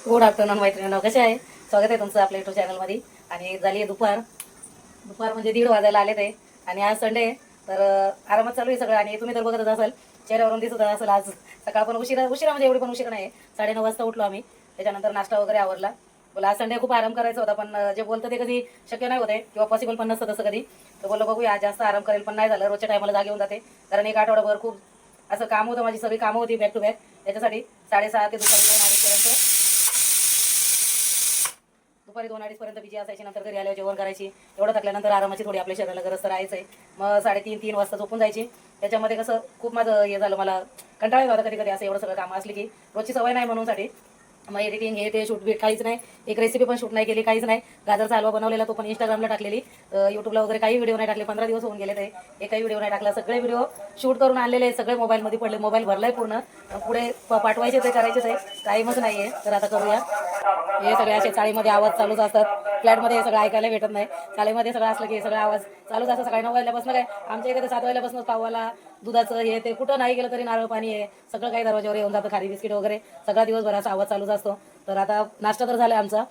Good afternoon मैत्रिणींनो, कसे आहे? स्वागत आहे तुमचं आपल्या युट्यूब चॅनलमध्ये. आणि झाली आहे दुपार. दुपार म्हणजे 1:30 वाजायला आले ते. आणि आज संडे आहे, तर आरामात चालू आहे सगळं. आणि तुम्ही तर बघतच असाल, चेहऱ्यावरून दिसत असेल आज सकाळ पण उशिरा उशिरा म्हणजे एवढी पण उशिरा नाही. 9:30 वाजता उठलो आम्ही. त्याच्यानंतर नाश्ता वगैरे आवरला. बोला आज संडे खूप आराम करायचा होता, पण जे बोलतं ते कधी शक्य नाही होते किंवा पॉसिबल पण नसतं तसं कधी. तर बोललो बघूया आज जास्त आराम करेल, पण नाही झालं. रोजच्या टायमाला जागे होऊन जाते, कारण एक आठवडाभर खूप असं काम होतं. माझी सगळी कामं होती बॅक टू बॅक. त्याच्यासाठी 6:30 ते दुपारी 2:30 पर्यंत बिजी असायची. नंतर घरी आल्यावर जेवण करायची. एवढं थकल्यानंतर आरामाची थोडी आपल्या शरीराला गरज तर राहायचं आहे. मग 3:30 वाजता झोपून जायची. त्याच्यामध्ये कसं खूप माझं हे झालं, मला कंटाळा येत होता कधी कधी असं एवढं सगळं कामं असली की. रोजची सवय नाही म्हणूनसाठी मग एडिटिंग हे ते शूट बीट काहीच नाही. एक रेसिपी पण शूट नाही केली, काहीच नाही. गाजरचा हलवा बनवलेला, तो पण इंस्टाग्रामला टाकलेली. यूट्यूबला वगैरे काही व्हिडिओ नाही टाकले. 15 दिवस होऊन गेले ते, एकही व्हिडिओ नाही टाकला. सगळे व्हिडिओ शूट करून आणलेले, सगळे मोबाईलमध्ये पडले. मोबाईल भरलाय पूर्ण. पुढे पाठवायचे ते करायचे ते टाईमच नाही आहे. तर आता करूया. हे सगळे असे चाळीमध्ये आवाज चालूच असतात. फ्लॅटमध्ये हे सगळं ऐकायला भेटत नाही. चाळीमध्ये सगळं असलं की सगळं आवाज चालूच असतं. सकाळी 9 वाजल्यापासून काय आमच्या इथे 7 वाजल्यापासून पावाला दुधाचं हे ते कुठं नाही गेलं तरी नारळ पाणी आहे, सगळं काही दरवाजावर येऊन जातं. खारी बिस्किट वगैरे सगळा दिवसभर असा आवाज चालूच असतो. तर आता नाश्ता तर झाला आमचा.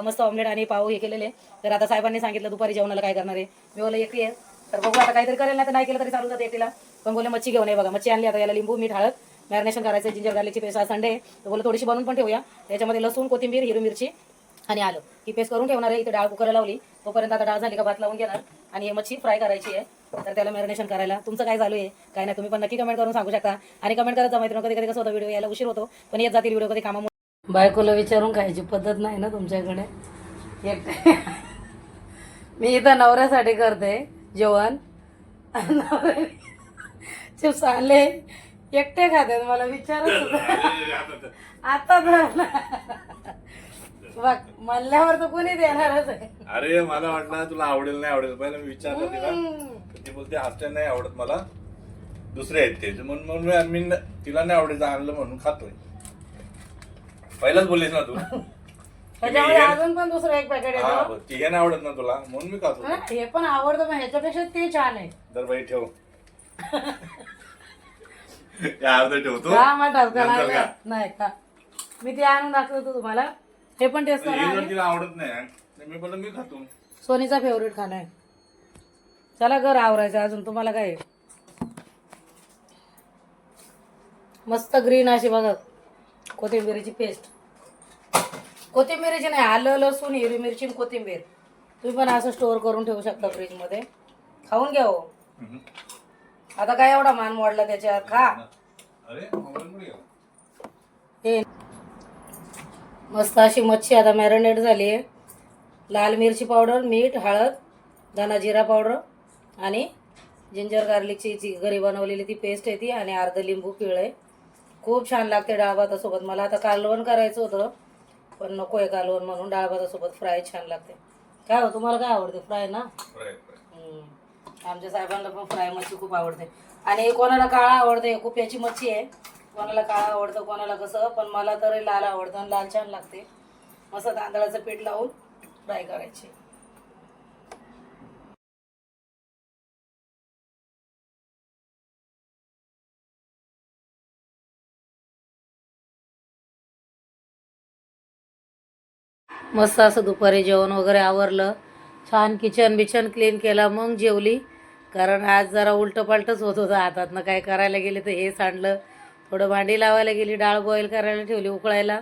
मस्त ऑमलेट आणि पाव हे केलेले. तर आता साहेबांनी सांगितलं दुपारी जेवणाला काय करणार आहे. मी बोलले एकटी आहे, तर बघू आता काहीतरी करेल. नाही तर नाही केलं तरी चालू जाते एकटीला. पण बोले मच्छी घेऊन ये. बघा मच्छी आणली. आता याला लिंबू मीठ हळद मॅरिनेशन करायचं. जिंजर गार्लिकची पेस्ट. आज संडे तर बोले थोडीशी बनवून पण ठेवूया. त्याच्यामध्ये लसूण, कोथिंबीर, हिरवी मिरची आणि आलं ही पेस्ट करून ठेवणार आहे. इथे डाळ कुकरला लावली. तोपर्यंत आता डाळ झाली का भात लावून घेणार आणि ही मच्छी फ्राय करायची आहे. तर त्याला मॅरिनेशन करायला तुमचं काय चालू आहे काय नाही तुम्ही पण नक्की कमेंट करून सांगू शकता. आणि कमेंट करत जा मैत्रिणी. कधी कधी कसं होतं व्हिडिओ यायला उशीर होतो, पण येत जातील व्हिडिओ कधी कामामुळे. बायकोला विचारून खायची पद्धत नाही ना तुमच्याकडे. एकटे मी इथं नवऱ्यासाठी करते जेवण. चिप्स आणले, एकटे खाते. मला विचारत आता तर बघ म्हणल्यावर तर कोणी देणारच आहे. अरे मला वाटलं तुला आवडेल नाही आवडेल, पहिला मी विचारलं तिला. ती बोलते हास्य नाही आवडत मला, दुसरे आहेत ते. म्हणून मी तिला नाही आवडायचं आणलं म्हणून खातोय. पहिलाच बोललीस ना तू. त्याच्यामध्ये अजून पण दुसरं एक पॅकेट येतो. हे नाही आवडत ना तुला म्हणून मी खातो. हे पण आवडतं, पण ह्याच्यापेक्षा ते छान आहे. तर बाई ठेव. अर्ध ठेवतो नाही का, मी ते आणून दाखवतो तुम्हाला. हे पण टेस्ट करा. तिला आवडत नाही, मी बोललो मी खातो. सोनीचा फेवरेट खाना आहे. चला घर आवरायचं अजून. तुम्हाला काय मस्त ग्रीन अशी बघा कोथिंबीरीची पेस्ट. कोथिंबीरीची नाही, आलं लसूण हिरवी मिरची कोथिंबीर. तुम्ही पण असं स्टोअर करून ठेवू शकता फ्रीज मध्ये. खाऊन घ्या हो. आता काय एवढा मान मोडला त्याच्यात. खा. हे मस्त अशी मच्छी आता मॅरिनेट झाली आहे. लाल मिरची पावडर, मीठ, हळद, धना जिरा पावडर आणि जिंजर गार्लिकची जी घरी बनवलेली ती पेस्ट आहे ती, आणि अर्ध लिंबू पिळं. खूप छान लागते डाळ भातासोबत. मला आता कालवण करायचं होतं, पण नको आहे कालवण म्हणून. डाळ भातासोबत फ्राय छान लागते. काय हो तुम्हाला काय आवडते? फ्राय ना. आमच्या साहेबांना पण फ्राय मच्छी खूप आवडते. आणि कोणाला काळा आवडते, खूप याची मच्छी आहे. कोणाला काळा आवडतं, कोणाला कसं, पण मला तर लाल आवडतं. आणि लाल छान लागते. मस्त तांदळाचं पीठ लावून फ्राय करायची. मस्त असं दुपारी जेवण वगैरे आवरलं. छान किचन बिचन क्लीन केला, मग जेवली. कारण आज जरा उलटं पालटच होत होतं हातातनं. काय करायला गेले तर हे सांडलं. थोडं भांडी लावायला गेली, डाळ बॉईल करायला ठेवली उकळायला.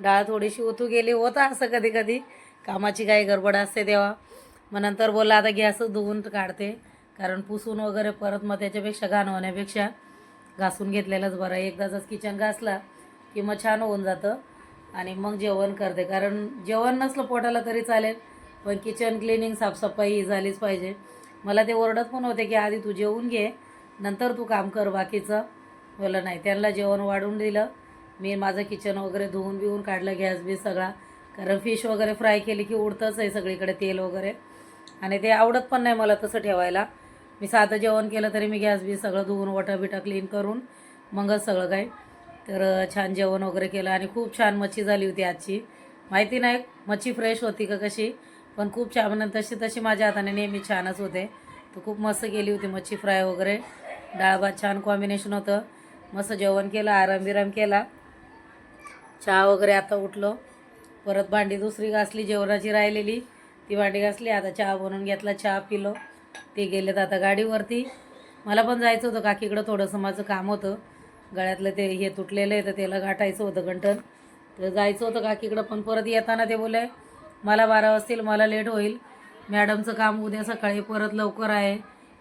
डाळ थोडीशी ओतू गेली. होतं असं कधी कधी, कामाची काही गडबड असते तेव्हा. मग नंतर बोलला आता गॅसच धुवून काढते, कारण पुसून वगैरे परत मग त्याच्यापेक्षा घाण होण्यापेक्षा घासून घेतलेलंच बरं. एकदाच किचन घासला की मग छान होऊन जातं. आणि मग जेवण करते, कारण जेवण नसलं पोटाला तरी चालेल, पण किचन क्लिनिंग साफसफाई ही झालीच पाहिजे. मला ते ओरडत पण होते की आधी तू जेवून घे, नंतर तू काम कर बाकीचं. बोललं नाही. त्यांना जेवण वाढून दिलं. मी माझं किचन वगैरे धुवून बिवून काढलं, गॅस बीस सगळा. कारण फिश वगैरे फ्राय केली की उडतंच आहे सगळीकडे तेल वगैरे, आणि ते आवडत पण नाही मला तसं ठेवायला. मी साधं जेवण केलं तरी मी गॅस बीस सगळं धुवून वटा बिटा क्लीन करून मगच सगळं काय. तर छान जेवण वगैरे केलं. आणि खूप छान मच्छी झाली होती आजची. माहिती नाही मच्छी फ्रेश होती का कशी, पण खूप छान. तशी तशी माझ्या हाताने नेहमी छानच होते. तर खूप मस्त केली होती मच्छी फ्राय वगैरे. डाळ भात छान कॉम्बिनेशन होतं. मस्त जेवण केलं, आराम बिराम केला. चहा वगैरे आता उठलो परत भांडी दुसरी घासली, जेवणाची राहिलेली ती भांडी घासली. आता चहा बनवून घेतला, चहा पिलो. ते गेलेत आता गाडीवरती. मला पण जायचं होतं काकीकडं, थोडंसं माझं काम होतं. गळ्यातलं ते हे तुटलेलं आहे तर त्याला गाठायचं होतं गंठण. तर जायचं होतं काकीकडं, पण परत येताना ते बोले मला 12 वाजतील, मला लेट होईल. मॅडमचं काम उद्या सकाळी परत लवकर आहे,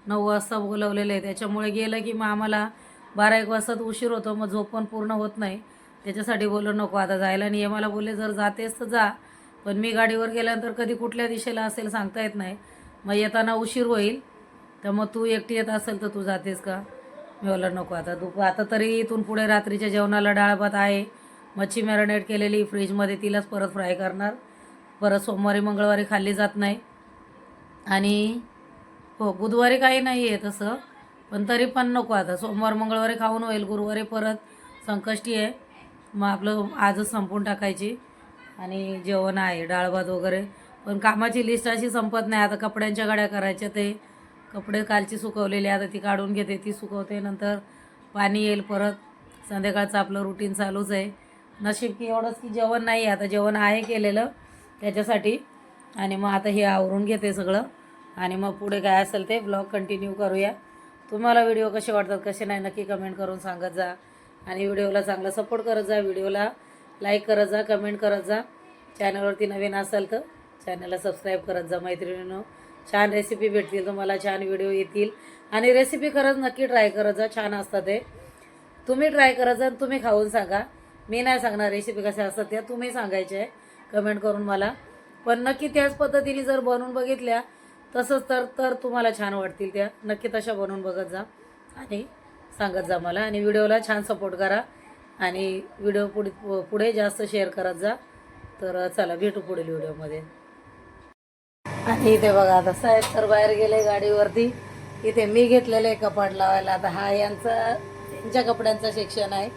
9 वाजता बोलवलेलं आहे. त्याच्यामुळे गेलं की मग आम्हाला 12-1 वाजता उशीर होतो, मग झोप पण पूर्ण होत नाही. त्याच्यासाठी बोललो नको आता जायला नाही आहे. मला बोलले जर जातेस तर जा, पण मी गाडीवर गेल्यानंतर कधी कुठल्या दिशेला असेल सांगता येत नाही, मग येताना उशीर होईल. तर मग तू एकटी येत असेल तर तू जातेस का? मी बोललं नको आता आता तरी इथून पुढे रात्रीच्या जेवणाला डाळ भात आहे, मच्छी मॅरिनेट केलेली फ्रीजमध्ये, तिलाच परत फ्राय करणार. परत सोमवारी मंगळवारी खाल्ली जात नाही. आणि हो बुधवारी काही नाही आहे तसं, पण तरी पण नको आता. सोमवार मंगळवारी खाऊन होईल, गुरुवारी परत संकष्टी आहे, मग आपलं आजच संपून टाकायची. आणि जेवण आहे डाळ भात वगैरे. पण कामाची लिस्ट अशी संपत नाही. आता कपड्यांच्या गाड्या करायच्या, ते कपडे कालची सुकवलेली आता ती काढून घेते, ती सुकवते, नंतर पाणी येईल, परत संध्याकाळचं आपलं रुटीन चालूच आहे. नशीब की एवढंच की जेवण नाही, आता जेवण आहे केलेलं त्याच्यासाठी. आणि मग आता हे आवरून घेते सगळं, आणि मग पुढे काय असेल ते ब्लॉग कंटिन्यू करूया. तुम्हाला व्हिडिओ कसे वाटतात कसे नाही नक्की कमेंट करून सांगत जा. आणि व्हिडिओला चांगला सपोर्ट करत जा, व्हिडिओला लाईक करत जा, कमेंट करत जा. चॅनलवरती नवीन असाल तर चॅनलला सबस्क्राईब करत जा मैत्रिणींनो. छान रेसिपी भेटतील तुम्हाला, छान व्हिडिओ येतील. आणि रेसिपी खरंच नक्की ट्राय करत जा, छान असतात ते. तुम्ही ट्राय करत जा, तुम्ही खाऊन सांगा. मी नाही सांगणार रेसिपी कशा असतात त्या, तुम्ही सांगायचे आहे कमेंट करून मला. पण नक्की त्याच पद्धतीने जर बनवून बघितल्या तसंच तर तुम्हाला छान वाटतील त्या. नक्की तशा बनवून बघत जा आणि सांगत जा मला. आणि व्हिडिओला छान सपोर्ट करा, आणि व्हिडिओ पुढे जास्त शेअर करत जा. तर चला भेटू पुढील व्हिडिओमध्ये. आणि इथे बघा आता साहेब तर बाहेर गेले गाडीवरती. इथे मी घेतलेलं आहे कपाट लावायला. आता हा यांच्या कपड्यांचा सेक्शन आहे.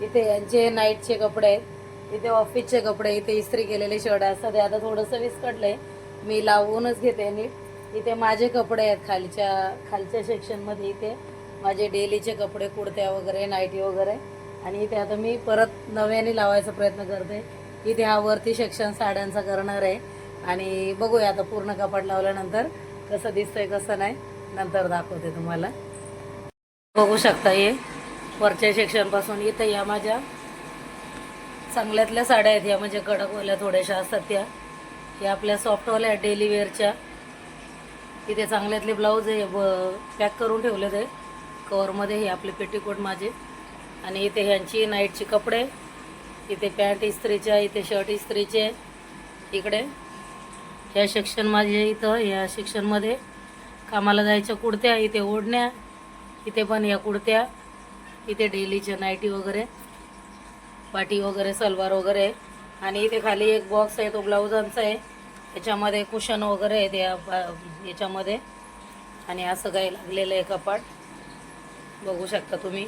इथे यांचे नाईटचे कपडे आहेत, इथे ऑफिसचे कपडे, इथे इस्त्री केलेले शर्ट असतात. ते आता थोडंसं विस्कटलंय, मी लावूनच घेते नीट. इथे माझे कपडे आहेत खालच्या सेक्शनमध्ये. इथे माझे डेलीचे कपडे, कुर्त्या वगैरे, नाईटी वगैरे. आणि इथे आता मी परत नव्याने लावायचा प्रयत्न करते. इथे हा वरती सेक्शन साड्यांचा करणार आहे. आणि बघूया आता पूर्ण कपाट लावल्यानंतर कसं दिसतंय कसं नाही, नंतर दाखवते तुम्हाला. बघू शकता हे वरच्या सेक्शनपासून. इथं या माझ्या चांगल्यातल्या साड्या आहेत, या म्हणजे कडकवाल्या थोड्याशा असतात त्या. या आपल्या सॉफ्टवाल्या आहेत डेली वेअरच्या. इथे चांगल्यातले ब्लाऊज आहे पॅक करून ठेवले ते कवरमध्ये, हे आपले पेटीकोट माझे. आणि इथे ह्यांची नाईटची कपडे, इथे पॅन्ट इस्त्रीच्या, इथे शर्ट इस्त्रीचे. इकडे ह्या सेक्शन माझे, इथं या सेक्शनमध्ये कामाला जायच्या कुर्त्या, इथे ओढण्या, इथे पण या कुर्त्या, इथे डेलीच्या नाईटी वगैरे, पाटी वगैरे, सलवार वगैरे. आणि इथे खाली एक बॉक्स आहे, तो ब्लाऊजांचा आहे, त्याच्यामध्ये कुशन वगैरे आहे त्या याच्यामध्ये. आणि असं काही लागलेलं आहे कपाट, बघू शकता तुम्ही.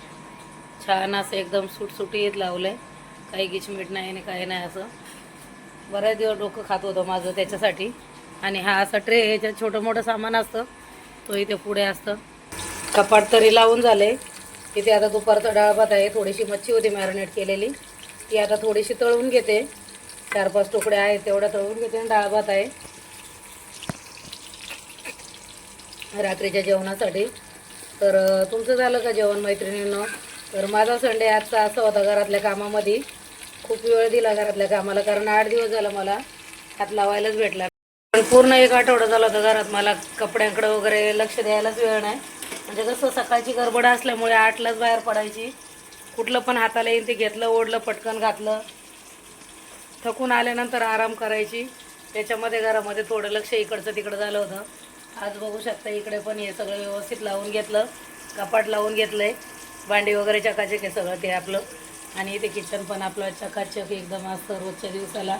छान असं एकदम सुटसुटीत लावलं आहे, काही गिचमीट नाही आणि काही नाही. असं बऱ्याच दिवस डोकं खात होतं माझं त्याच्यासाठी. आणि हा असा ट्रे, ह्याच्यात छोटं मोठं सामान असतं, तो इथे पुढे असतं. कपाट तरी लावून झाले. इथे आता दुपारचा डाळ भात आहे, थोडीशी मच्छी होती मॅरिनेट केलेली, ती आता थोडीशी तळून घेते. 4-5 तुकडे आहेत तेवढ्या तळून घेते. आणि डाळ भात आहे रात्रीच्या जेवणासाठी. तर तुमचं झालं का जेवण मैत्रिणींनो? तर माझा संडे आजचा असा होता, घरातल्या कामामध्ये खूप वेळ दिला घरातल्या कामाला, कारण 8 दिवस झालं मला हात लावायलाच भेटला. पण पूर्ण 1 आठवडा झाला होता घरात मला कपड्यांकडे वगैरे लक्ष द्यायलाच वेळ नाही. म्हणजे कसं सकाळची गडबड असल्यामुळे 8लाच बाहेर पडायची. कुठलं पण हाताला येईल ते घेतलं, ओढलं, पटकन घातलं. थकून आल्यानंतर आराम करायची. त्याच्यामध्ये घरामध्ये थोडं लक्ष इकडचं तिकडं झालं होतं. आज बघू शकता इकडे पण हे सगळं व्यवस्थित लावून घेतलं, कपाट लावून घेतलं आहे, भांडी वगैरे चकाचक आहे सगळं ते आपलं. आणि इथे किचन पण आपलं चकाचक एकदम असतं रोजच्या दिवसाला.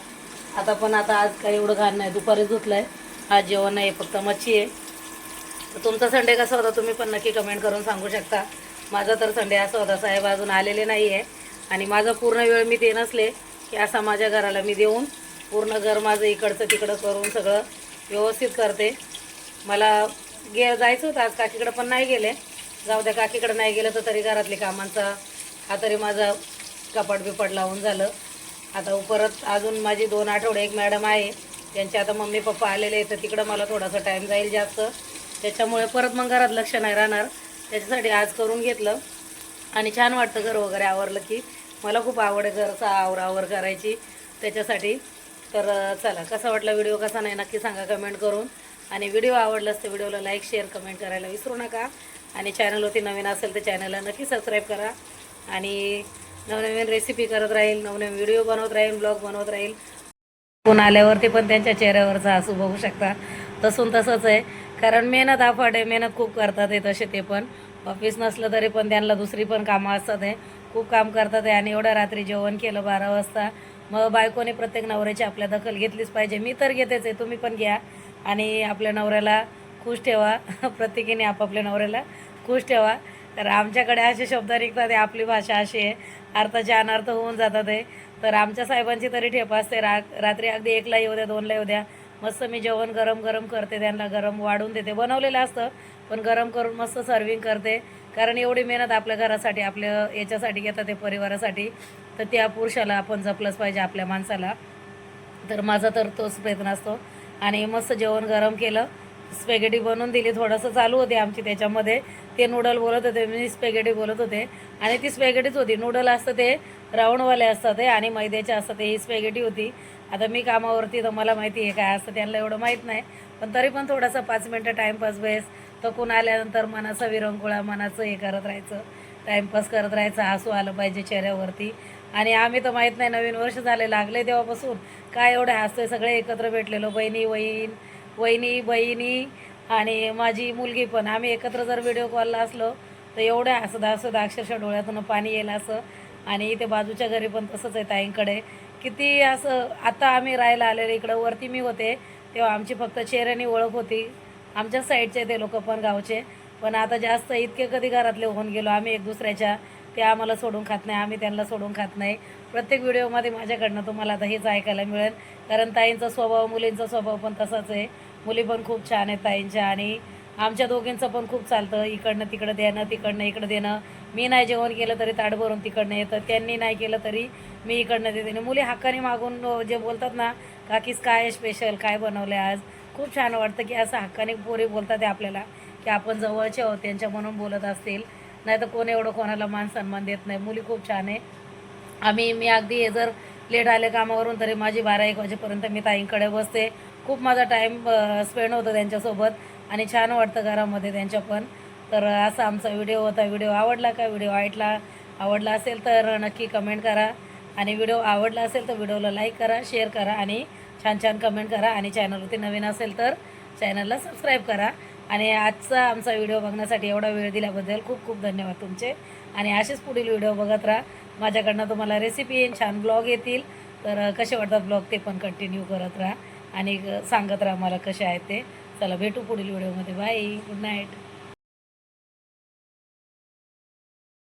आता आज काही एवढं घाण नाही, दुपारी धुतलं आहे. आज जेवण नाही, फक्त मच्छी आहे. तर तुमचा संडे कसा होता तुम्ही पण नक्की कमेंट करून सांगू शकता. माझा तर संडे असा होता, साहेब अजून आलेले नाही आहे. आणि माझा पूर्ण वेळ मी ते नसले की असा माझ्या घराला मी देऊन पूर्ण घर माझं इकडचं तिकडं करून सगळं व्यवस्थित करते. मला जायचं होतं आज काकीकडं, पण नाही गेले. जाऊ द्या, काकीकडं नाही गेलं तर तरी घरातली कामांचा हा तरी माझा कपाट बिपाट लावून झालं. आता परत अजून माझी 2 आठवडे एक मॅडम आहे, त्यांचे आता मम्मी पप्पा आलेले आहेत, तर तिकडं मला थोडासा टाईम जाईल जास्त, त्याच्यामुळे परत मग घरात लक्ष नाही राहणार. त्याच्यासाठी आज करून घेतलं आणि छान वाटतं घर वगैरे आवरलं की. मला खूप आवड आहे घरचा आवरावर करायची त्याच्यासाठी. तर चला, कसा वाटला व्हिडिओ, कसा नाही नक्की सांगा कमेंट करून. आणि व्हिडिओ आवडलाच तर व्हिडिओला लाईक शेअर कमेंट करायला विसरू नका. आणि चॅनलवरती नवीन असेल तर चॅनलला नक्की सबस्क्राईब करा. आणि नवनवीन रेसिपी करत राहील, नवनवीन व्हिडिओ बनवत राहील, ब्लॉग बनवत राहील. कोण आल्यावरती पण त्यांच्या चेहऱ्यावरचा हसू बघू शकता. तसंच आहे, कारण मेहनत अफाट आहे, मेहनत खूप करतात आहे तसे ते पण. ऑफिस नसलं तरी पण त्यांना दुसरी पण कामं असतात आहे, खूप काम करतात आहे. आणि एवढ्या रात्री जेवण केलं 12 वाजता. मग बायकोने प्रत्येक नवऱ्याची आपल्या दखल घेतलीच पाहिजे. मी तर घेतेच आहे, तुम्ही पण घ्या आणि आपल्या नवऱ्याला खुश ठेवा. प्रत्येकीने आपापल्या नवऱ्याला खुश ठेवा. तर आमच्याकडे असे शब्द निघतात आहे, आपली भाषा अशी आहे, अर्थाचे अनर्थ होऊन जातात आहे. तर आमच्या साहेबांची तरी ठेप असते, रात्री अगदी 1ला येऊ द्या, 2ला येऊ द्या, मस्त मी जेवण गरम गरम करते, त्यांना गरम वाढून देते. बनवलेलं असतं पण गरम करून मस्त सर्विंग करते. कारण एवढी मेहनत आपल्या घरासाठी, आपल्या याच्यासाठी घेतात ते परिवारासाठी, तर त्या पुरुषाला आपण जपलंच पाहिजे, आपल्या माणसाला. तर माझा तर तोच प्रयत्न असतो. आणि मस्त जेवण गरम केलं, स्पॅगेटी बनवून दिली. थोडंसं चालू होते आमची त्याच्यामध्ये, ते नूडल बोलत होते, मी स्पॅगेटी बोलत होते. आणि ती स्पॅगेटीच होती. नूडल असतं ते राऊंडवाले असतात ते, आणि मैद्याचे असतात ते, ही स्पॅगेटी होती. आता मी कामावरती, तर मला माहिती आहे काय असतं, त्यांना एवढं माहीत नाही. पण तरी पण थोडासा 5 मिनटं टाईमपास बेस. थकून आल्यानंतर मनाचा विरंगुळा, मनाचं हे करत राहायचं, टाईमपास करत राहायचं, हसू आलं पाहिजे चेहऱ्यावरती. आणि आम्ही तर माहीत नाही, नवीन वर्ष झाले लागले तेव्हापासून काय एवढे हसतोय. सगळे एकत्र भेटलेलो, वहिनी बहिणी आणि माझी मुलगी पण. आम्ही एकत्र जर व्हिडिओ कॉलला असलो तर एवढ्या हसत अक्षरशः डोळ्यातून पाणी येईल असं. आणि इथे बाजूच्या घरी पण तसंच आहे, ताईंकडे किती असं. आता आम्ही राहायला आलेले इकडं, वरती मी होते तेव्हा आमची फक्त चेहऱ्याने ओळख होती. आमच्या साईडचे ते लोक पण गावचे. पण आता जास्त इतके कधी घरातले होऊन गेलो आम्ही एक दुसऱ्याच्या, ते आम्हाला सोडून खात नाही, आम्ही त्यांना सोडून खात नाही. प्रत्येक व्हिडिओमध्ये माझ्याकडनं तुम्हाला आता हेच ऐकायला मिळेल. कारण ताईंचा स्वभाव, मुलींचा स्वभाव पण तसाच आहे. मुली पण खूप छान आहेत ताईंच्या. आणि आमच्या दोघींचं पण खूप चालतं, इकडनं तिकडं देणं, तिकडनं इकडं देणं. मी नाही जेवण केलं तरी ताट भरून तिकडनं येतं, त्यांनी नाही केलं तरी मी इकडनं देते. मुली हक्काने मागून जे बोलतात ना, काकीस काय स्पेशल, काय बनवलं आहे आज, खूप छान वाटतं की असं हक्काने पोरी बोलतात आहे आपल्याला, की आपण जवळचे आहोत त्यांच्या म्हणून बोलत असतील. नाही तर कोण एवढं कोणाला मान सन्मान देत नाही. मुली खूप छान आहे. मी अगदी जर लेट आले कामावरून तरी माझी 12-1 वाजेपर्यंत मी ताईंकडे बसते. खूप माझा टाईम स्पेंड होतो त्यांच्यासोबत आणि छान वाटतं घरामध्ये त्यांच्या पण. तर असा आमचा व्हिडिओ होता. व्हिडिओ आवडला का, व्हिडिओ आवडला असेल तर नक्की कमेंट करा. आणि व्हिडिओ आवडला असेल तर व्हिडिओला लाईक करा, शेअर करा आणि छान कमेंट करा. आणि चॅनलवरती नवीन असेल तर चॅनलला सबस्क्राईब करा. आणि आजचा आमचा व्हिडिओ बघण्यासाठी एवढा वेळ दिल्याबद्दल खूप खूप धन्यवाद तुमचे. आणि असेच पुढील व्हिडिओ बघत राहा. माझ्याकडनं तुम्हाला रेसिपी येईल, छान ब्लॉग येतील. तर कसे वाटतात ब्लॉग ते पण कंटिन्यू करत राहा आणि सांगत राहा मला कसे आहेत ते. चला भेटू पुढील व्हिडिओमध्ये. Bye, good night.